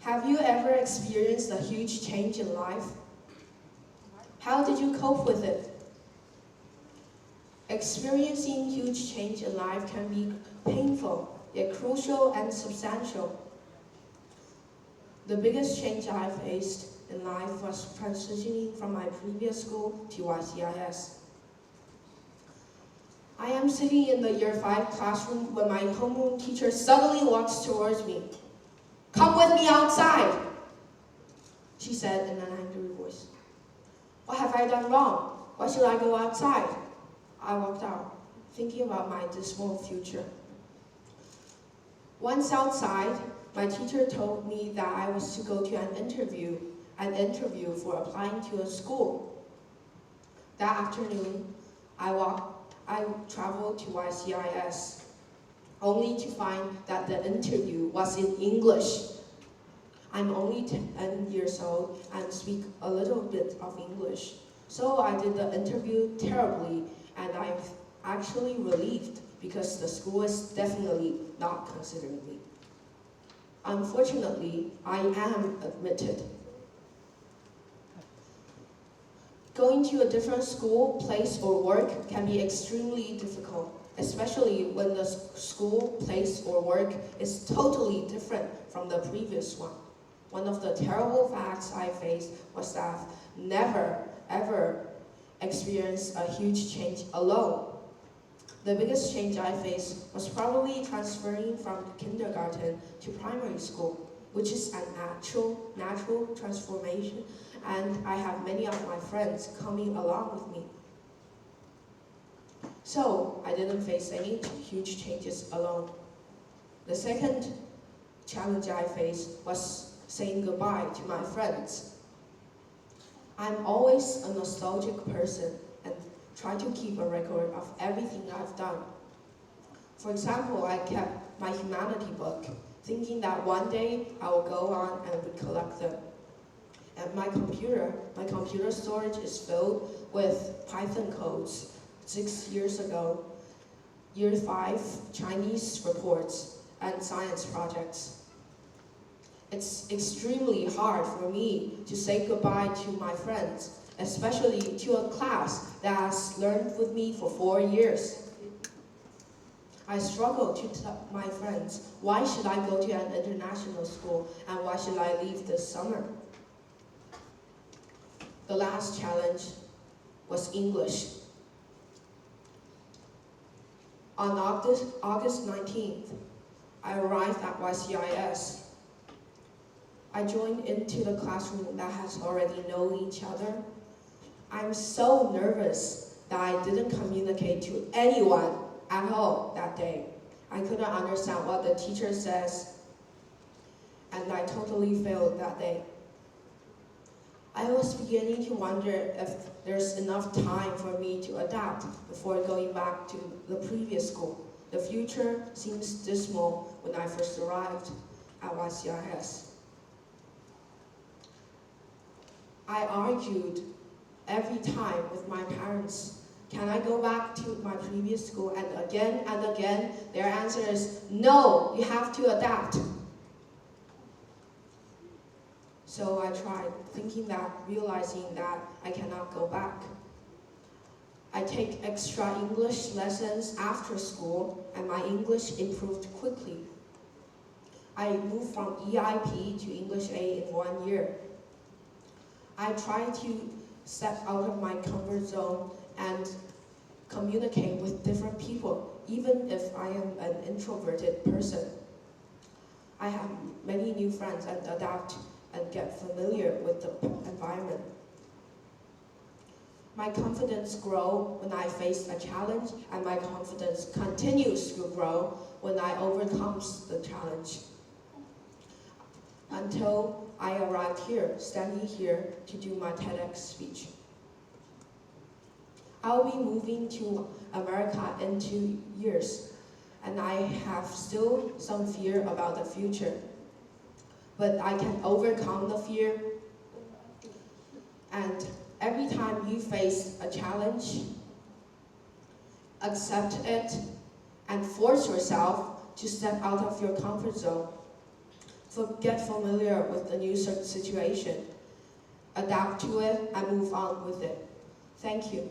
Have you ever experienced a huge change in life? How did you cope with it? Experiencing huge change in life can be painful, yet crucial and substantial. The biggest change I faced in life was transitioning from my previous school to YCIS. I am sitting in the year 5 classroom when my homeroom teacher suddenly walks towards me. "Come with me outside," she said in an angry voice. What have I done wrong? Why should I go outside? I walked out, thinking about my dismal future. Once outside, my teacher told me that I was to go to an interview for applying to a school. That afternoon, I traveled to YCIS, only to find that the interview was in English. I'm only 10 years old and speak a little bit of English, so I did the interview terribly, and I'm actually relieved because the school is definitely not considering me. Unfortunately, I am admitted. Going to a different school, place, or work can be extremely difficult, especially when the school, place, or work is totally different from the previous one. One of the terrible facts I faced was that I've never, ever experienced a huge change alone. The biggest change I faced was probably transferring from kindergarten to primary school, which is an natural transformation, and I have many of my friends coming along with me. So I didn't face any huge changes alone. The second challenge I faced was saying goodbye to my friends. I'm always a nostalgic person and try to keep a record of everything I've done. For example, I kept my humanity book, thinking that one day I will go on and recollect them. And my computer storage is filled with Python codes 6 years ago, year 5 Chinese reports, and science projects. It's extremely hard for me to say goodbye to my friends, especially to a class that has learned with me for 4 years. I struggle to tell my friends, why should I go to an international school and why should I leave this summer? The last challenge was English. On August 19th, I arrived at YCIS. I joined into the classroom that has already known each other. I'm so nervous that I didn't communicate to anyone at all that day. I couldn't understand what the teacher says, and I totally failed that day. I was beginning to wonder if there's enough time for me to adapt before going back to the previous school. The future seems dismal when I first arrived at YCIS. I argued every time with my parents, can I go back to my previous school? And again, their answer is, no, you have to adapt. So I tried, realizing that I cannot go back. I take extra English lessons after school, and my English improved quickly. I moved from EIP to English A in 1 year. I try to step out of my comfort zone and communicate with different people, even if I am an introverted person. I have many new friends and adapt and get familiar with the environment. My confidence grows when I face a challenge, and my confidence continues to grow when I overcome the challenge. Until I arrived here, standing here to do my TEDx speech. I'll be moving to America in 2 years, and I have still some fear about the future. But I can overcome the fear, and every time you face a challenge, accept it, and force yourself to step out of your comfort zone. get familiar with the new situation, adapt to it, and move on with it. Thank you.